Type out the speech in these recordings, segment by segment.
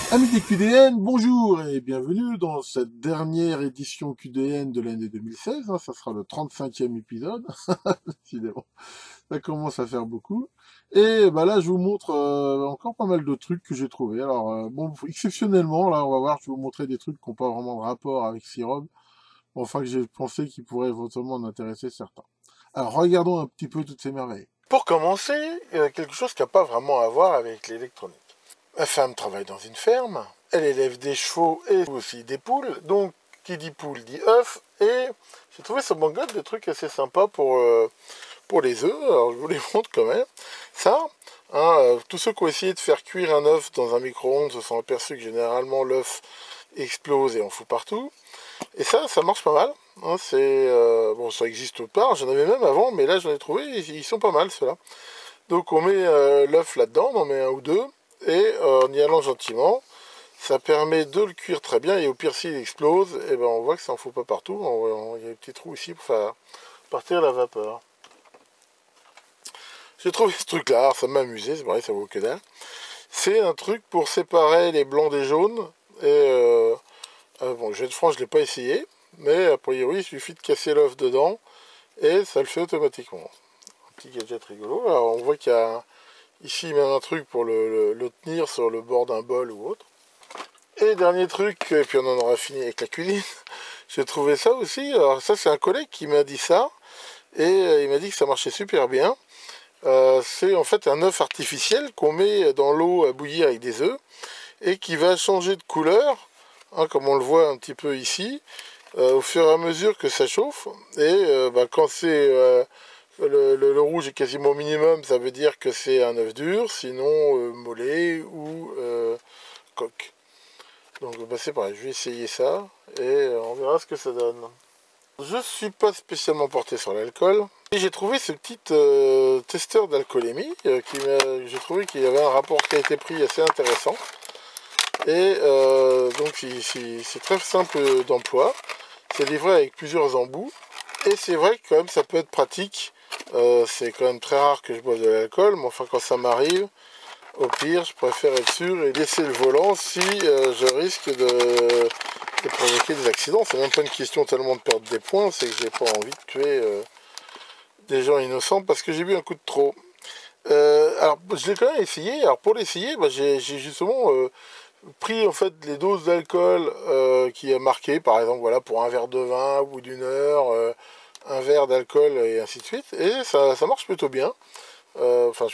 Amis des QDN, bonjour et bienvenue dans cette dernière édition QDN de l'année 2016. Ça sera le 35e épisode. Décidément, ça commence à faire beaucoup. Et bah là, je vous montre encore pas mal de trucs que j'ai trouvés. Alors, bon, exceptionnellement, là, on va voir, je vais vous montrer des trucs qui n'ont pas vraiment de rapport avec Sirob. Enfin, que j'ai pensé qu'ils pourraient éventuellement en intéresser certains. Alors, regardons un petit peu toutes ces merveilles. Pour commencer, quelque chose qui n'a pas vraiment à voir avec l'électronique. Ma femme travaille dans une ferme, elle élève des chevaux et aussi des poules, donc qui dit poule dit œuf, et j'ai trouvé sur Banggood des trucs assez sympas pour les œufs, alors je vous les montre quand même. Ça, hein, tous ceux qui ont essayé de faire cuire un œuf dans un micro-ondes se sont aperçus que généralement l'œuf explose et en fout partout. Et ça marche pas mal. Hein, bon, ça existe pas, j'en avais même avant, mais là j'en ai trouvé, ils sont pas mal ceux-là. Donc on met l'œuf là-dedans, on en met un ou deux, et en y allant gentiment, ça permet de le cuire très bien, et au pire s'il explose, et ben on voit que ça en fout pas partout, il y a des petits trous ici pour faire partir la vapeur. J'ai trouvé ce truc-là, alors ça m'a amusé, c'est pareil, ça vaut que dalle. C'est un truc pour séparer les blancs des jaunes, et bon, je vais être franc, je l'ai pas essayé, mais a priori il suffit de casser l'œuf dedans, et ça le fait automatiquement. Un petit gadget rigolo, alors on voit qu'il y a ici même un truc pour le tenir sur le bord d'un bol ou autre. Et dernier truc, et puis on en aura fini avec la cuisine, j'ai trouvé ça aussi, alors ça c'est un collègue qui m'a dit ça, et il m'a dit que ça marchait super bien. C'est en fait un œuf artificiel qu'on met dans l'eau à bouillir avec des œufs, et qui va changer de couleur, hein, comme on le voit un petit peu ici, au fur et à mesure que ça chauffe, et quand c'est... le rouge est quasiment au minimum, ça veut dire que c'est un œuf dur, sinon mollet ou coque. Donc bah, c'est pareil, je vais essayer ça et on verra ce que ça donne. Je suis pas spécialement porté sur l'alcool. Et j'ai trouvé ce petit testeur d'alcoolémie j'ai trouvé qu'il y avait un rapport qualité-prix assez intéressant. Et donc c'est très simple d'emploi. C'est livré avec plusieurs embouts. Et c'est vrai que quand même ça peut être pratique. C'est quand même très rare que je boive de l'alcool, mais enfin quand ça m'arrive, au pire, je préfère être sûr et laisser le volant si je risque de provoquer des accidents. C'est même pas une question tellement de perdre des points, c'est que j'ai pas envie de tuer des gens innocents parce que j'ai bu un coup de trop. Alors, je l'ai quand même essayé. Alors, pour l'essayer, j'ai justement pris en fait les doses d'alcool qui est marqué, par exemple, voilà, pour un verre de vin au bout d'une heure, un verre d'alcool et ainsi de suite. Et ça marche plutôt bien. Enfin,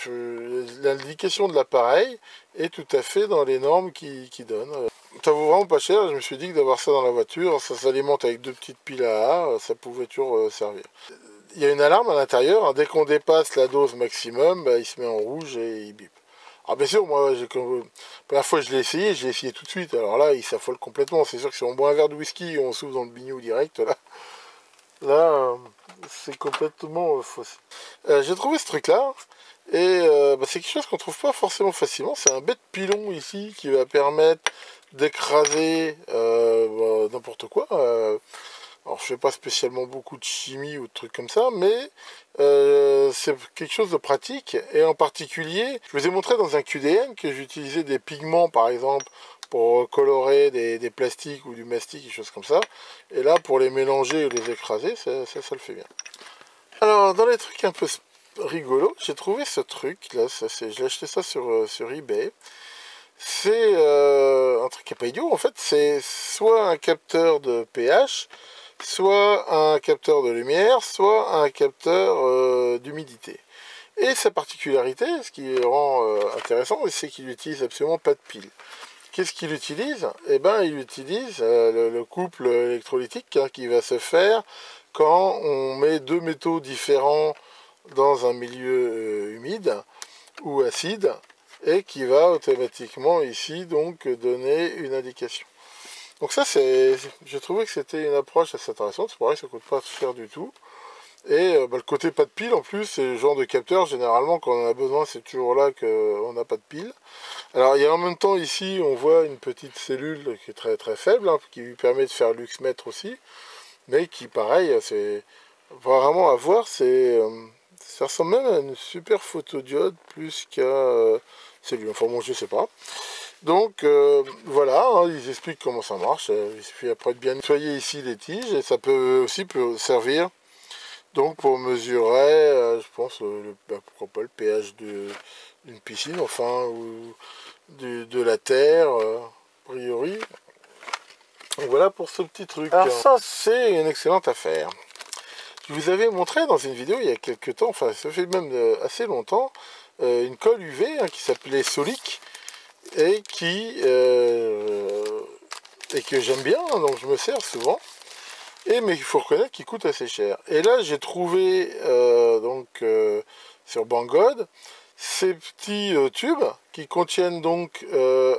l'indication de l'appareil est tout à fait dans les normes qui donnent. Ça vaut vraiment pas cher. Je me suis dit que d'avoir ça dans la voiture, ça s'alimente avec deux petites piles à A, ça pouvait toujours servir. Il y a une alarme à l'intérieur, hein. Dès qu'on dépasse la dose maximum, bah, il se met en rouge et il bip. Alors bien sûr, moi, la première fois que je l'ai essayé tout de suite. Alors là, il s'affole complètement. C'est sûr que si on boit un verre de whisky et on souffle dans le bignou direct, là, c'est complètement faussé. J'ai trouvé ce truc-là, et c'est quelque chose qu'on trouve pas forcément facilement. C'est un bête pilon ici qui va permettre d'écraser n'importe quoi. Alors je fais pas spécialement beaucoup de chimie ou de trucs comme ça, mais c'est quelque chose de pratique. Et en particulier, je vous ai montré dans un QDN que j'utilisais des pigments par exemple pour colorer des plastiques ou du mastic, des choses comme ça. Et là, pour les mélanger ou les écraser, ça le fait bien. Alors, dans les trucs un peu rigolos, j'ai trouvé ce truc, là, j'ai acheté ça sur eBay. C'est un truc qui n'est pas idiot, en fait, c'est soit un capteur de pH, soit un capteur de lumière, soit un capteur d'humidité. Et sa particularité, ce qui rend intéressant, c'est qu'il n'utilise absolument pas de pile. Qu'est-ce qu'il utilise? Eh ben, il utilise le couple électrolytique, hein, qui va se faire quand on met deux métaux différents dans un milieu humide ou acide, et qui va automatiquement ici donc donner une indication. Donc ça, j'ai trouvé que c'était une approche assez intéressante. C'est pareil, ça coûte pas cher du tout. Et le côté pas de pile en plus, c'est le genre de capteur, généralement quand on en a besoin, c'est toujours là qu'on n'a pas de pile. Alors il y a en même temps ici, on voit une petite cellule qui est très très faible, hein, qui lui permet de faire luxmètre aussi, mais qui pareil, c'est vraiment à voir, ça ressemble même à une super photodiode plus qu'à cellule. Enfin bon, je sais pas. Donc voilà, hein, ils expliquent comment ça marche. Il suffit après de bien nettoyer ici les tiges et ça peut servir donc pour mesurer, je pense, pourquoi pas le pH d'une piscine, enfin, ou de la terre, a priori. Donc voilà pour ce petit truc. Alors ça, c'est une excellente affaire. Je vous avais montré dans une vidéo il y a quelques temps, enfin ça fait même assez longtemps, une colle UV hein, qui s'appelait Solic et que j'aime bien, hein, donc je me sers souvent. Mais il faut reconnaître qu'il coûte assez cher. Et là j'ai trouvé sur Banggood ces petits tubes qui contiennent donc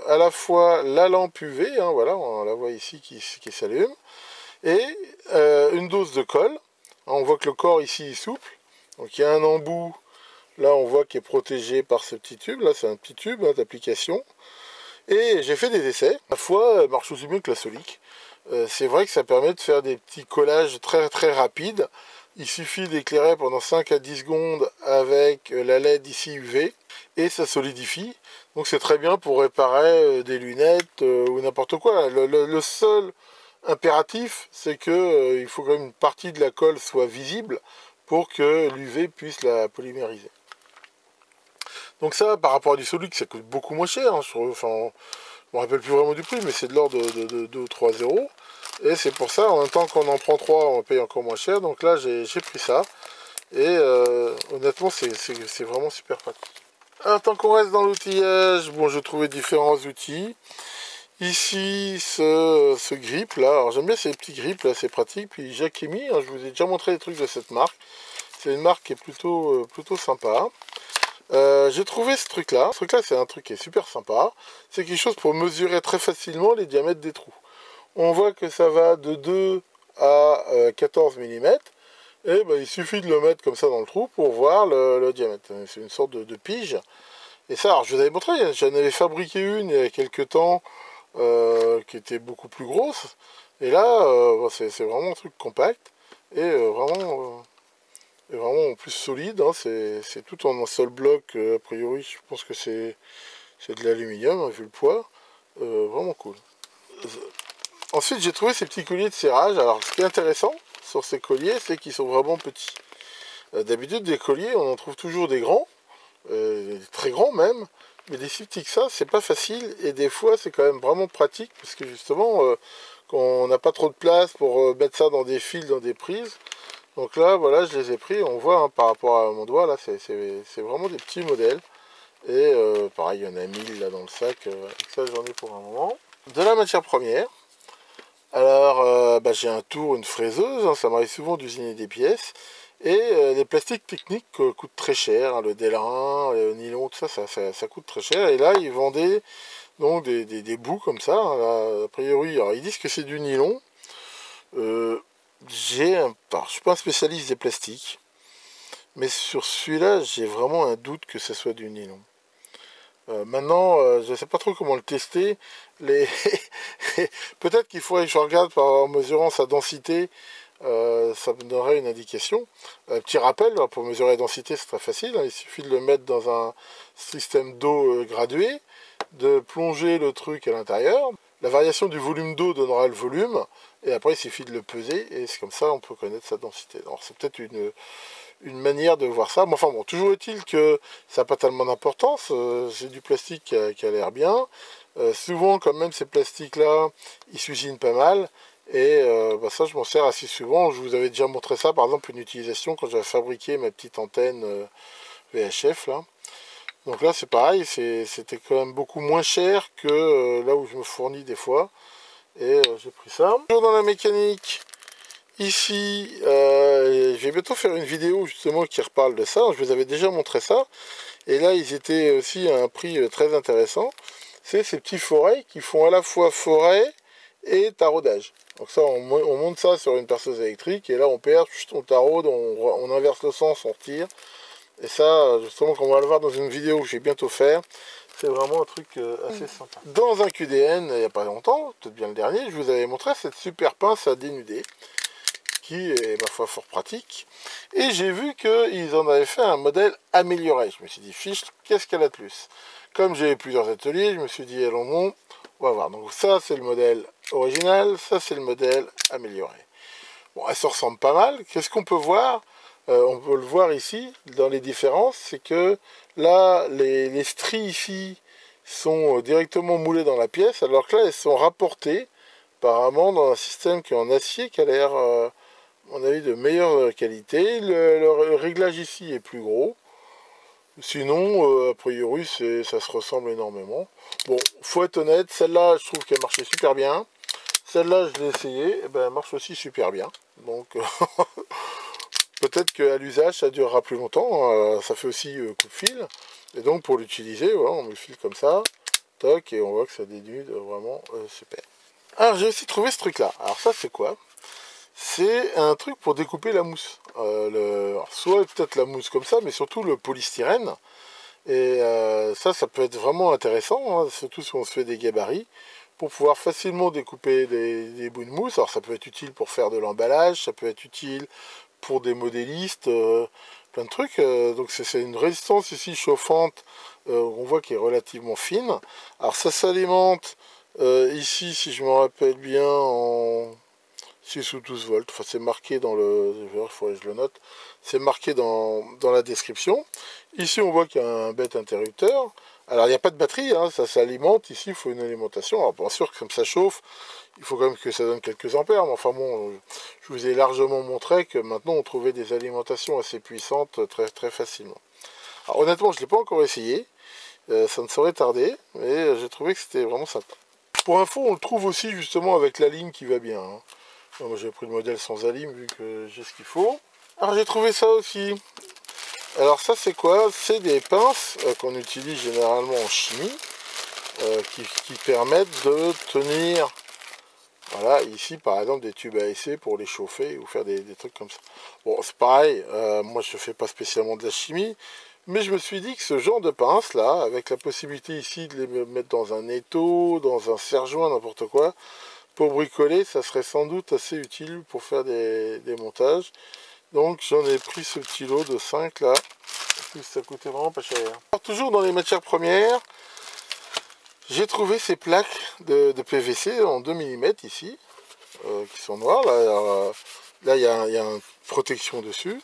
à la fois la lampe UV, hein, voilà, on la voit ici qui s'allume, et une dose de colle. On voit que le corps ici est souple, donc il y a un embout, là on voit qu'il est protégé par ce petit tube, là c'est un petit tube hein, d'application. Et j'ai fait des essais, la fois marche aussi bien que la Solic. C'est vrai que ça permet de faire des petits collages très très rapides. Il suffit d'éclairer pendant 5 à 10 secondes avec la LED ici UV et ça solidifie. Donc c'est très bien pour réparer des lunettes ou n'importe quoi. Le seul impératif, c'est que il faut quand même une partie de la colle soit visible pour que l'UV puisse la polymériser. Donc ça, par rapport à du Solic, ça coûte beaucoup moins cher. Hein, enfin, je ne me rappelle plus vraiment du prix, mais c'est de l'ordre de 2 ou 3 euros. Et c'est pour ça, en même temps qu'on en prend 3, on paye encore moins cher. Donc là, j'ai pris ça. Et honnêtement, c'est vraiment super pratique. Alors, tant qu'on reste dans l'outillage, bon, je trouvais différents outils. Ici, ce grip là, alors j'aime bien ces petits grips là, c'est pratique. Puis Jacquemi, hein, je vous ai déjà montré les trucs de cette marque. C'est une marque qui est plutôt sympa. J'ai trouvé ce truc là c'est un truc qui est super sympa. C'est quelque chose pour mesurer très facilement les diamètres des trous. On voit que ça va de 2 à 14 mm. Et ben, il suffit de le mettre comme ça dans le trou pour voir le diamètre. C'est une sorte de pige. Et ça, alors je vous avais montré, j'en avais fabriqué une il y a quelques temps qui était beaucoup plus grosse. Et là, c'est vraiment un truc compact et vraiment plus solide. Hein. C'est tout en un seul bloc. A priori, je pense que c'est de l'aluminium, hein, vu le poids. Vraiment cool. Ensuite, j'ai trouvé ces petits colliers de serrage. Alors, ce qui est intéressant sur ces colliers, c'est qu'ils sont vraiment petits. D'habitude, des colliers, on en trouve toujours des grands, très grands même, mais des si petits que ça, c'est pas facile. Et des fois, c'est quand même vraiment pratique, parce que justement, quand on n'a pas trop de place pour mettre ça dans des fils, dans des prises. Donc là, voilà, je les ai pris. On voit hein, par rapport à mon doigt, là, c'est vraiment des petits modèles. Et pareil, il y en a 1000 là dans le sac. Avec ça, j'en ai pour un moment. De la matière première. Alors, j'ai un tour, une fraiseuse, hein, ça m'arrive souvent d'usiner des pièces. Et les plastiques techniques coûtent très cher, hein, le délin, le nylon, tout ça, ça coûte très cher. Et là, ils vendaient donc des bouts comme ça. Hein, là, a priori, alors, ils disent que c'est du nylon. Je suis pas un spécialiste des plastiques, mais sur celui-là, j'ai vraiment un doute que ce soit du nylon. Maintenant, je ne sais pas trop comment le tester. Peut-être qu'il faudrait que je regarde en mesurant sa densité. Ça me donnerait une indication. Petit rappel, pour mesurer la densité, c'est très facile. Hein, il suffit de le mettre dans un système d'eau gradué, de plonger le truc à l'intérieur. La variation du volume d'eau donnera le volume. Et après, il suffit de le peser. Et c'est comme ça on peut connaître sa densité. Alors, c'est peut-être une manière de voir ça. Mais enfin bon, toujours est-il que ça n'a pas tellement d'importance. C'est du plastique qui a l'air bien. Souvent, quand même, ces plastiques-là, ils s'usinent pas mal. Et ça, je m'en sers assez souvent. Je vous avais déjà montré ça, par exemple, une utilisation quand j'avais fabriqué ma petite antenne VHF. Là. Donc là, c'est pareil, c'était quand même beaucoup moins cher que là où je me fournis des fois. Et j'ai pris ça. Toujours dans la mécanique. Ici, je vais bientôt faire une vidéo justement qui reparle de ça. Je vous avais déjà montré ça. Et là, ils étaient aussi à un prix très intéressant. C'est ces petits forêts qui font à la fois forêt et taraudage. Donc ça, on monte ça sur une perceuse électrique. Et là, on perce, on taraude, on inverse le sens, on retire. Et ça, justement, comme on va le voir dans une vidéo que je vais bientôt faire, c'est vraiment un truc assez sympa. Dans un QDN, il n'y a pas longtemps, peut-être bien le dernier, je vous avais montré cette super pince à dénuder, qui est ma foi fort pratique. Et j'ai vu qu'ils en avaient fait un modèle amélioré. Je me suis dit, fiche, qu'est-ce qu'elle a de plus? Comme j'ai plusieurs ateliers, je me suis dit, allons bon, on va voir. Donc ça, c'est le modèle original, ça, c'est le modèle amélioré. Bon, elles se ressemblent pas mal. Qu'est-ce qu'on peut voir? On peut le voir ici, dans les différences, c'est que là, les stries ici sont directement moulées dans la pièce, alors que là, elles sont rapportées, apparemment, dans un système qui est en acier, qui a l'air, à mon avis, de meilleure qualité. Le réglage ici est plus gros. Sinon, a priori, ça se ressemble énormément. Bon, faut être honnête, celle-là, je trouve qu'elle marchait super bien. Celle-là, je l'ai essayée, et ben, elle marche aussi super bien. Donc, peut-être qu'à l'usage, ça durera plus longtemps. Ça fait aussi coup de fil. Et donc, pour l'utiliser, voilà, on met le fil comme ça. Toc, et on voit que ça dénude vraiment super. Alors, j'ai aussi trouvé ce truc-là. Alors, ça, c'est quoi? C'est un truc pour découper la mousse. Soit peut-être la mousse comme ça, mais surtout le polystyrène. Et ça peut être vraiment intéressant, hein, surtout si on se fait des gabarits, pour pouvoir facilement découper des bouts de mousse. Alors ça peut être utile pour faire de l'emballage, ça peut être utile pour des modélistes, plein de trucs. Donc c'est une résistance ici chauffante, on voit qui est relativement fine. Alors ça s'alimente ici, si je me rappelle bien, en 6 ou 12 volts. Enfin, c'est marqué dans le... Il faudrait que je le note. C'est marqué dans la description. Ici, on voit qu'il y a un bête interrupteur. Alors, il n'y a pas de batterie, hein, ça s'alimente. Ici, il faut une alimentation. Alors, bien sûr, comme ça chauffe, il faut quand même que ça donne quelques ampères. Mais enfin bon, je vous ai largement montré que maintenant, on trouvait des alimentations assez puissantes très, très facilement. Alors, honnêtement, je ne l'ai pas encore essayé. Ça ne saurait tarder. Mais j'ai trouvé que c'était vraiment sympa. Pour info, on le trouve aussi justement avec la lime qui va bien, hein. Moi j'ai pris le modèle sans alim vu que j'ai ce qu'il faut. Alors j'ai trouvé ça aussi. Alors ça c'est quoi? C'est des pinces qu'on utilise généralement en chimie qui permettent de tenir, voilà, ici par exemple des tubes à essai pour les chauffer ou faire des trucs comme ça. Bon c'est pareil, moi je fais pas spécialement de la chimie, mais je me suis dit que ce genre de pince là, avec la possibilité ici de les mettre dans un étau, dans un serre-joint, n'importe quoi, pour bricoler, ça serait sans doute assez utile pour faire des montages. Donc j'en ai pris ce petit lot de 5 là. En plus ça coûtait vraiment pas cher. Alors, toujours dans les matières premières, j'ai trouvé ces plaques de PVC en 2 mm ici, qui sont noires. Là, il y a une protection dessus.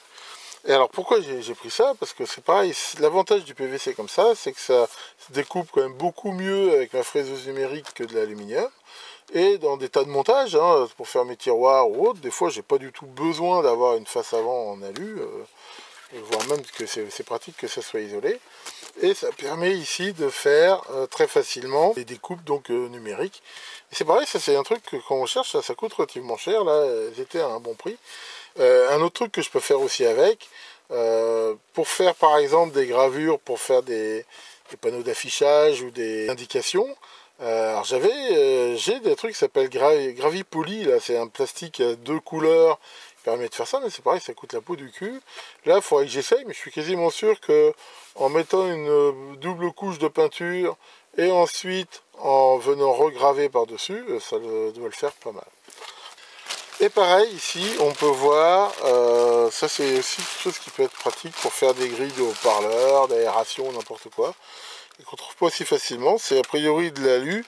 Et alors pourquoi j'ai pris ça? Parce que c'est pareil, l'avantage du PVC comme ça, c'est que ça se découpe quand même beaucoup mieux avec ma fraiseuse numérique que de l'aluminium. Et dans des tas de montages, hein, pour faire mes tiroirs ou autre, des fois j'ai pas du tout besoin d'avoir une face avant en alu, voire même que c'est pratique que ça soit isolé. Et ça permet ici de faire très facilement des découpes donc numériques. Et c'est pareil, ça c'est un truc que quand on cherche, ça coûte relativement cher, là elles étaient à un bon prix. Un autre truc que je peux faire aussi avec, pour faire par exemple des gravures, pour faire des panneaux d'affichage ou des indications. Alors j'ai des trucs qui s'appellent Gravipoli, là c'est un plastique à 2 couleurs qui permet de faire ça, mais c'est pareil, ça coûte la peau du cul. Là il faudrait que j'essaye, mais je suis quasiment sûr que en mettant une double couche de peinture et ensuite en venant regraver par dessus, ça doit le faire pas mal. Et pareil ici on peut voir, ça c'est aussi quelque chose qui peut être pratique pour faire des grilles de haut-parleurs, d'aération, n'importe quoi, et qu'on trouve pas aussi facilement. C'est a priori de l'alu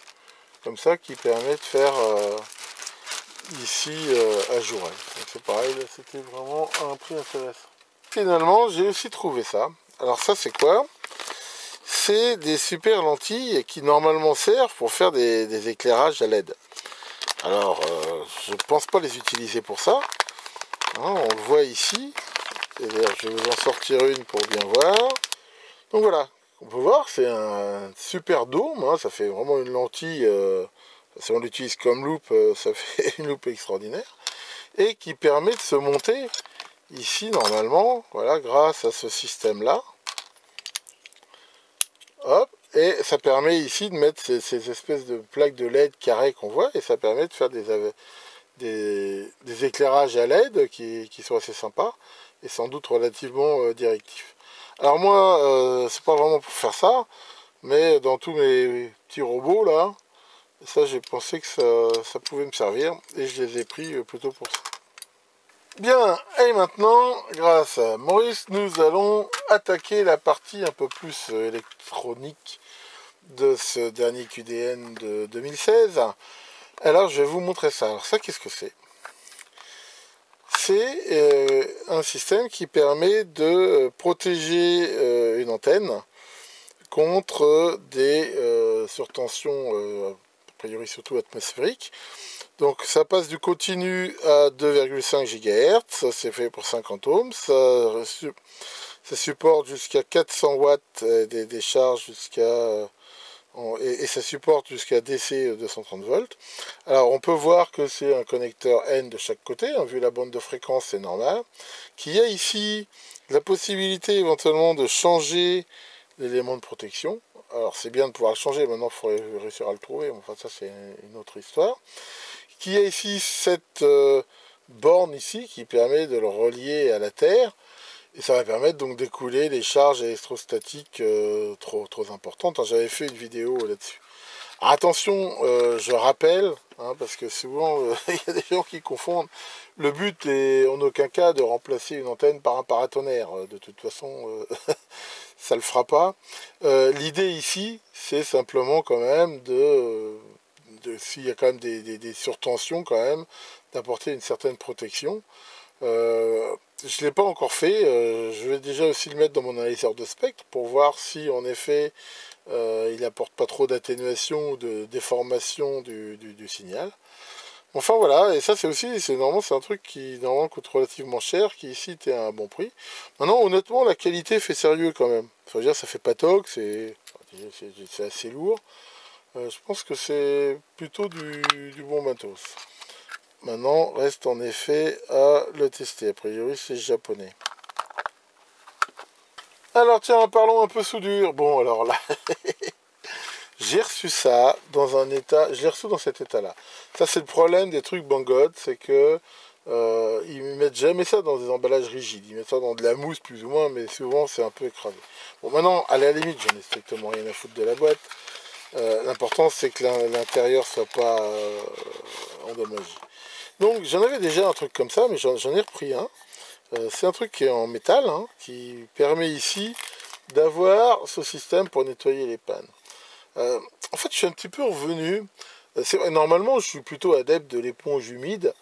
comme ça qui permet de faire ici à Jouret. Donc c'est pareil, là c'était vraiment un prix intéressant. Finalement j'ai aussi trouvé ça. Alors ça c'est quoi? C'est des super lentilles qui normalement servent pour faire des éclairages à LED. Alors, je ne pense pas les utiliser pour ça. Hein, on le voit ici. Et je vais vous en sortir une pour bien voir. Donc voilà, on peut voir, c'est un super dôme. Hein, ça fait vraiment une lentille. Si on l'utilise comme loupe, ça fait une loupe extraordinaire. Et qui permet de se monter ici normalement. Voilà, grâce à ce système-là. Hop. Et ça permet ici de mettre ces espèces de plaques de LED carrées qu'on voit. Et ça permet de faire des éclairages à LED qui sont assez sympas. Et sans doute relativement directifs. Alors moi, c'est pas vraiment pour faire ça. Mais dans tous mes petits robots là, ça j'ai pensé que ça pouvait me servir. Et je les ai pris plutôt pour ça. Bien, et maintenant, grâce à Maurice, nous allons attaquer la partie un peu plus électronique de ce dernier QDN de 2016. Alors, je vais vous montrer ça. Alors ça, qu'est-ce que c'est? C'est un système qui permet de protéger une antenne contre des surtensions, a priori surtout atmosphériques. Donc ça passe du continu à 2,5 GHz, ça c'est fait pour 50 ohms, ça supporte jusqu'à 400 watts des charges jusqu'à et ça supporte jusqu'à DC 230 volts. Alors on peut voir que c'est un connecteur N de chaque côté, hein, vu la bande de fréquence c'est normal. Qu'il y a ici la possibilité éventuellement de changer l'élément de protection. Alors c'est bien de pouvoir le changer, maintenant il faudrait réussir à le trouver, enfin ça c'est une autre histoire. Qu'il y a ici cette borne ici qui permet de le relier à la Terre. Et ça va permettre donc d'écouler les charges électrostatiques trop importantes. Hein, j'avais fait une vidéo là-dessus. Attention, je rappelle, hein, parce que souvent il y a des gens qui confondent. Le but est en aucun cas de remplacer une antenne par un paratonnerre. De toute façon, ça ne le fera pas. L'idée ici, c'est simplement quand même s'il y a quand même des surtensions, quand même, d'apporter une certaine protection. Je ne l'ai pas encore fait, je vais déjà aussi le mettre dans mon analyseur de spectre pour voir si en effet il n'apporte pas trop d'atténuation ou de déformation du signal. Enfin voilà, et ça c'est aussi, normalement c'est un truc qui normalement coûte relativement cher, qui ici était à un bon prix. Maintenant honnêtement la qualité fait sérieux quand même. Enfin, je veux dire, ça fait pas toc, c'est assez lourd. Je pense que c'est plutôt du bon matos. Maintenant, reste en effet à le tester. A priori, c'est japonais. Alors, tiens, parlons un peu soudure. Bon, alors là, j'ai reçu ça dans un état... Je l'ai reçu dans cet état-là. Ça, c'est le problème des trucs Banggood, c'est que ils ne mettent jamais ça dans des emballages rigides. Ils mettent ça dans de la mousse, plus ou moins, mais souvent, c'est un peu écrasé. Bon, maintenant, à la limite, j'en ai strictement rien à foutre de la boîte. L'important, c'est que l'intérieur soit pas endommagé. Donc j'en avais déjà un truc comme ça, mais j'en ai repris un. C'est un truc qui est en métal, hein, qui permet ici d'avoir ce système pour nettoyer les pannes. En fait, je suis un petit peu revenu. Normalement, je suis plutôt adepte de l'éponge humide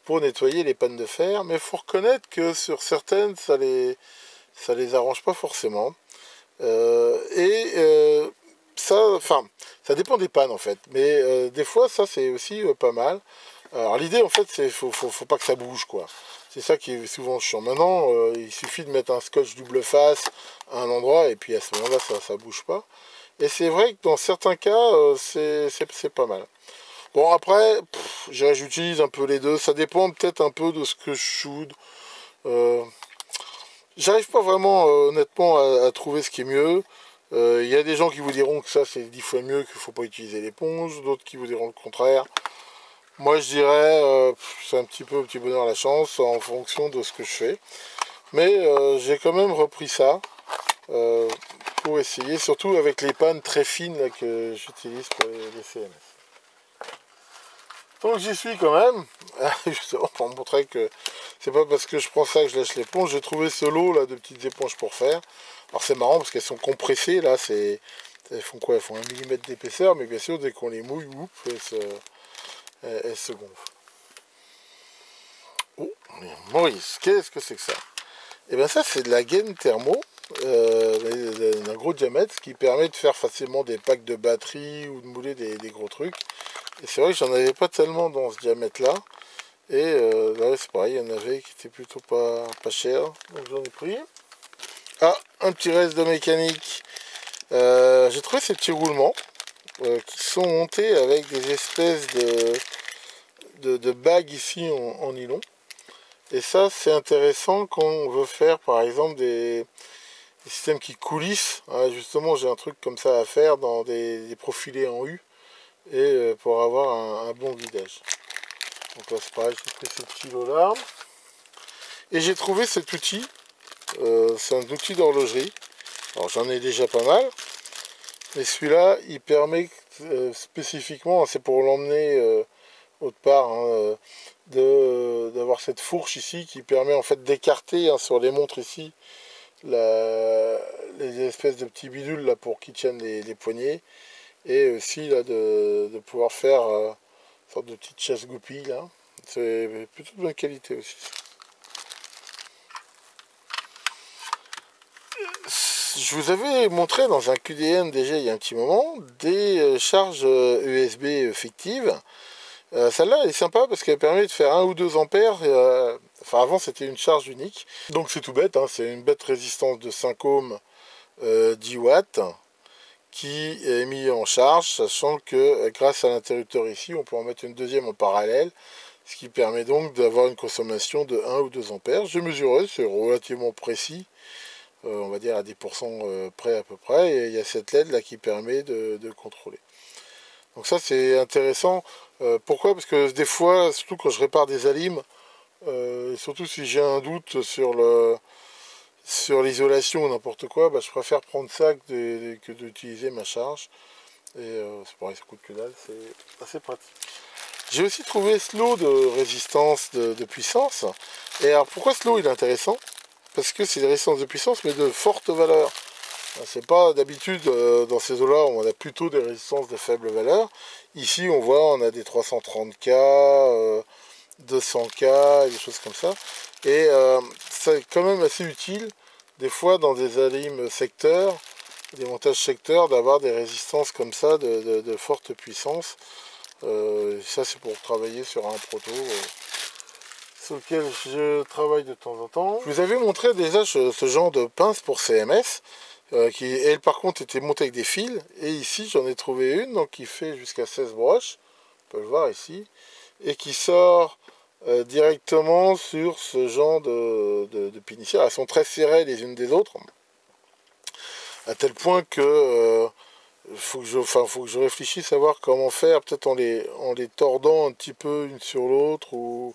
pour nettoyer les pannes de fer, mais il faut reconnaître que sur certaines, ça les arrange pas forcément. Ça dépend des pannes en fait, mais des fois, ça c'est aussi pas mal. Alors l'idée en fait c'est faut pas que ça bouge quoi. C'est ça qui est souvent chiant. Maintenant il suffit de mettre un scotch double face à un endroit et puis à ce moment-là ça bouge pas. Et c'est vrai que dans certains cas c'est pas mal. Bon après j'utilise un peu les deux. Ça dépend peut-être un peu de ce que je soude. J'arrive pas vraiment honnêtement à trouver ce qui est mieux. Il y a des gens qui vous diront que ça c'est 10 fois mieux, qu'il faut pas utiliser l'éponge, d'autres qui vous diront le contraire. Moi je dirais c'est un petit peu au petit bonheur la chance en fonction de ce que je fais. Mais j'ai quand même repris ça euh, pour essayer, surtout avec les pannes très fines là, que j'utilise pour les CMS. Donc j'y suis quand même, justement pour montrer que c'est pas parce que je prends ça que je lâche l'éponge. J'ai trouvé ce lot là de petites éponges pour faire. Alors c'est marrant parce qu'elles sont compressées là, elles font quoi? Elles font 1 mm d'épaisseur, mais bien sûr dès qu'on les mouille, elles se gonflent. Oh, Maurice, qu'est-ce que c'est que ça? Et bien ça c'est de la gaine thermo d'un gros diamètre qui permet de faire facilement des packs de batterie ou de mouler des gros trucs. Et c'est vrai que j'en avais pas tellement dans ce diamètre là. Et là c'est pareil, il y en avait qui étaient plutôt pas cher. Donc j'en ai pris. Ah, un petit reste de mécanique. J'ai trouvé ces petits roulements qui sont montés avec des espèces de bagues ici en nylon. Et ça c'est intéressant quand on veut faire par exemple des systèmes qui coulissent. Ah, justement j'ai un truc comme ça à faire dans des profilés en U. Et pour avoir un bon guidage. Donc là c'est pareil, j'ai pris ce petit lot là. Et j'ai trouvé cet outil. C'est un outil d'horlogerie. Alors j'en ai déjà pas mal. Mais celui-là, il permet spécifiquement, c'est pour l'emmener autre part, hein, d'avoir cette fourche ici qui permet en fait d'écarter hein, sur les montres ici les espèces de petits bidules là pour qu'ils tiennent les poignets, et aussi là de pouvoir faire une sorte de petite chasse-goupille là. C'est plutôt de bonne qualité aussi. Je vous avais montré dans un QDM déjà il y a un petit moment des charges USB fictives. Celle-là elle est sympa parce qu'elle permet de faire 1 ou 2 ampères. Enfin avant c'était une charge unique. Donc c'est tout bête, hein, c'est une bête résistance de 5 ohms 10 watts qui est mis en charge, sachant que grâce à l'interrupteur ici on peut en mettre une deuxième en parallèle. Ce qui permet donc d'avoir une consommation de 1 ou 2 ampères. J'ai mesuré, c'est relativement précis. On va dire à 10% près à peu près, et il y a cette LED là qui permet de contrôler. Donc ça c'est intéressant. Pourquoi? Parce que des fois, surtout quand je répare des alimes, et surtout si j'ai un doute sur l'isolation ou n'importe quoi, bah, je préfère prendre ça que d'utiliser ma charge. Et c'est pareil, ça coûte que dalle, c'est assez pratique. J'ai aussi trouvé ce lot de résistance de puissance. Et alors pourquoi ce lot il est intéressant? Parce que c'est des résistances de puissance, mais de forte valeur. C'est pas d'habitude dans ces eaux-là, on a plutôt des résistances de faible valeur. Ici, on voit, on a des 330K, 200K, des choses comme ça. Et c'est quand même assez utile, des fois, dans des alimes secteurs, des montages secteurs, d'avoir des résistances comme ça, de forte puissance. Ça, c'est pour travailler sur un proto. Sur lequel je travaille de temps en temps. Je vous avais montré déjà ce genre de pince pour CMS, qui elle par contre était montée avec des fils, et ici j'en ai trouvé une donc qui fait jusqu'à 16 broches, on peut le voir ici, et qui sort directement sur ce genre de pinicières. Elles sont très serrées les unes des autres, à tel point que faut que je réfléchisse à voir comment faire, peut-être en les tordant un petit peu une sur l'autre, ou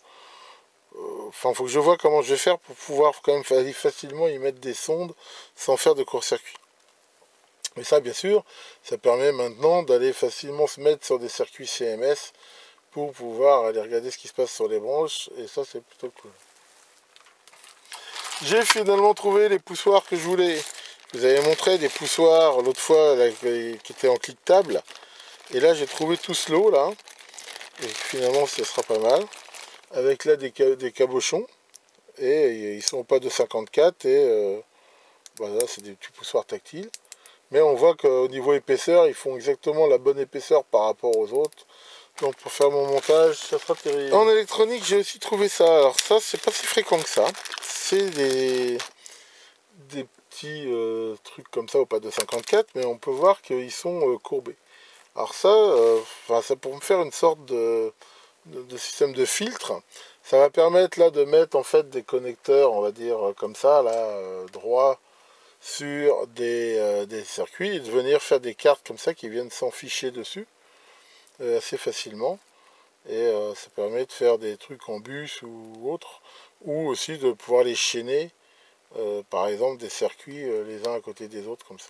enfin, il faut que je vois comment je vais faire pour pouvoir quand même aller facilement y mettre des sondes sans faire de court-circuit. Mais ça, bien sûr, ça permet maintenant d'aller facilement se mettre sur des circuits CMS pour pouvoir aller regarder ce qui se passe sur les branches, et ça, c'est plutôt cool. J'ai finalement trouvé les poussoirs que je voulais. Je vous avais montré des poussoirs l'autre fois là, qui étaient en cliquetable, et là j'ai trouvé tout ce lot là, et finalement ça sera pas mal. Avec là des cabochons, et ils sont pas de 54, et voilà, c'est des petits poussoirs tactiles, mais on voit qu'au niveau épaisseur ils font exactement la bonne épaisseur par rapport aux autres, donc pour faire mon montage ça sera terrible. En électronique j'ai aussi trouvé ça. Alors ça c'est pas si fréquent que ça, c'est des petits trucs comme ça au pas de 54, mais on peut voir qu'ils sont courbés. Alors ça, ça pour me faire une sorte de système de filtre. Ça va permettre là de mettre en fait des connecteurs, on va dire comme ça, là, droit sur des circuits, et de venir faire des cartes comme ça qui viennent s'en ficher dessus assez facilement. Et ça permet de faire des trucs en bus ou autre, ou aussi de pouvoir les chaîner, par exemple des circuits les uns à côté des autres comme ça.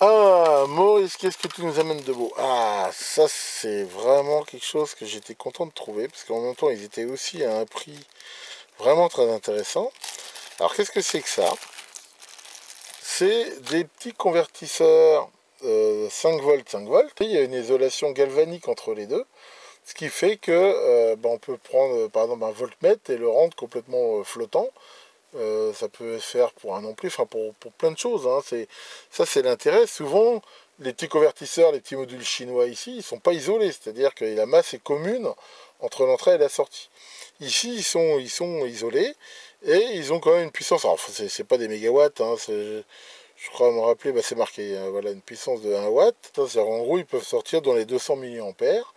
Ah, Maurice, qu'est-ce que tu nous amènes de beau? Ah, ça c'est vraiment quelque chose que j'étais content de trouver, parce qu'en même temps ils étaient aussi à un prix vraiment très intéressant. Alors qu'est-ce que c'est que ça? C'est des petits convertisseurs 5 volts, 5 volts. Il y a une isolation galvanique entre les deux, ce qui fait que on peut prendre par exemple un voltmètre et le rendre complètement flottant. Ça peut se faire pour un ampli, enfin pour plein de choses, hein. Ça c'est l'intérêt. Souvent les petits convertisseurs, les petits modules chinois ici, ils sont pas isolés, c'est-à-dire que la masse est commune entre l'entrée et la sortie. Ici ils sont isolés, et ils ont quand même une puissance, alors c'est pas des mégawatts, hein, je crois me rappeler, c'est marqué, hein, voilà, une puissance de 1 watt. En gros ils peuvent sortir dans les 200 milliampères,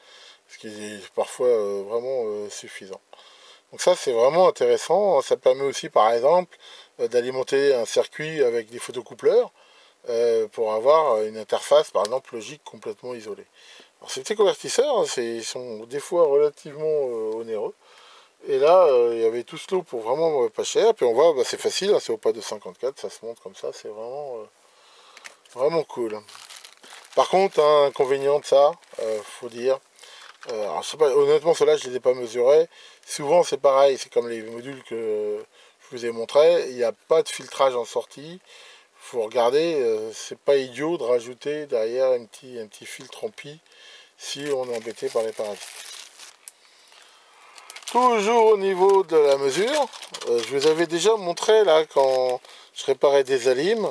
ce qui est parfois vraiment suffisant. Donc ça c'est vraiment intéressant. Ça permet aussi par exemple d'alimenter un circuit avec des photocoupleurs pour avoir une interface par exemple logique complètement isolée. Alors ces petits convertisseurs, hein, ils sont des fois relativement onéreux. Et là il y avait tout ce lot pour vraiment pas cher. Puis on voit, c'est facile, hein, c'est au pas de 54, ça se monte comme ça, c'est vraiment cool. Par contre, un inconvénient de ça, faut dire, Alors, je sais pas, honnêtement, ceux-là, je les ai pas mesurés. Souvent, c'est pareil, c'est comme les modules que je vous ai montrés. Il n'y a pas de filtrage en sortie. Faut regarder, c'est pas idiot de rajouter derrière un petit filtre en pi si on est embêté par les parasites. Toujours au niveau de la mesure, je vous avais déjà montré là quand je réparais des alimes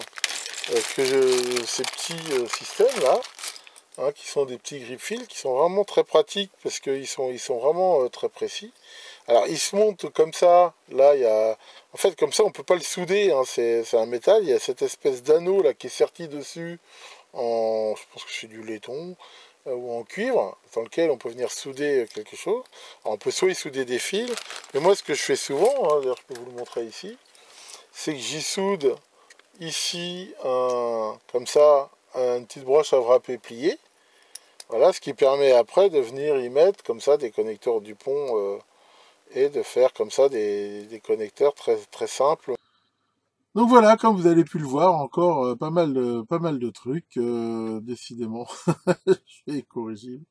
ces petits systèmes là, hein, qui sont des petits grip fils qui sont vraiment très pratiques parce qu'ils sont vraiment très précis. Alors ils se montent comme ça, là il y a... En fait comme ça on peut pas le souder, hein, c'est un métal, il y a cette espèce d'anneau là qui est serti dessus en... je pense que c'est du laiton ou en cuivre, dans lequel on peut venir souder quelque chose. Alors, on peut soit y souder des fils, mais moi ce que je fais souvent, hein, d'ailleurs je peux vous le montrer ici, c'est que j'y soude ici comme ça une petite broche à wrapper pliée. Voilà, ce qui permet après de venir y mettre comme ça des connecteurs Dupont et de faire comme ça des connecteurs très, très simples. Donc voilà, comme vous avez pu le voir, encore pas mal de trucs, décidément, je suis incorrigible.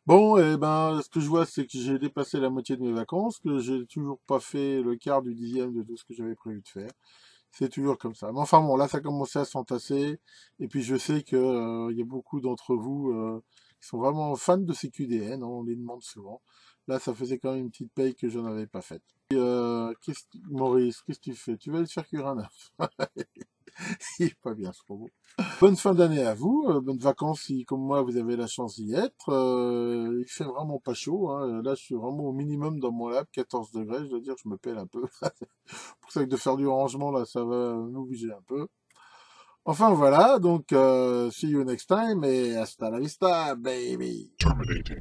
Bon, et ben, ce que je vois, c'est que j'ai dépassé la moitié de mes vacances, que j'ai toujours pas fait le quart du dixième de tout ce que j'avais prévu de faire. C'est toujours comme ça. Mais enfin bon, là, ça commençait à s'entasser, et puis je sais que il y a beaucoup d'entre vous qui sont vraiment fans de ces QDN, hein, on les demande souvent. Là, ça faisait quand même une petite paye que je n'avais pas faite. Maurice, qu'est-ce que tu fais? Tu vas aller te faire cuire un œuf. Il est pas bien ce robot. Bonne fin d'année à vous, bonnes vacances si comme moi vous avez la chance d'y être. Il fait vraiment pas chaud, hein. Là je suis vraiment au minimum dans mon lab, 14 degrés, je dois dire, je me pèle un peu. Pour ça que de faire du rangement là, ça va nous bouger un peu. Enfin voilà, donc see you next time et hasta la vista, baby. Terminating.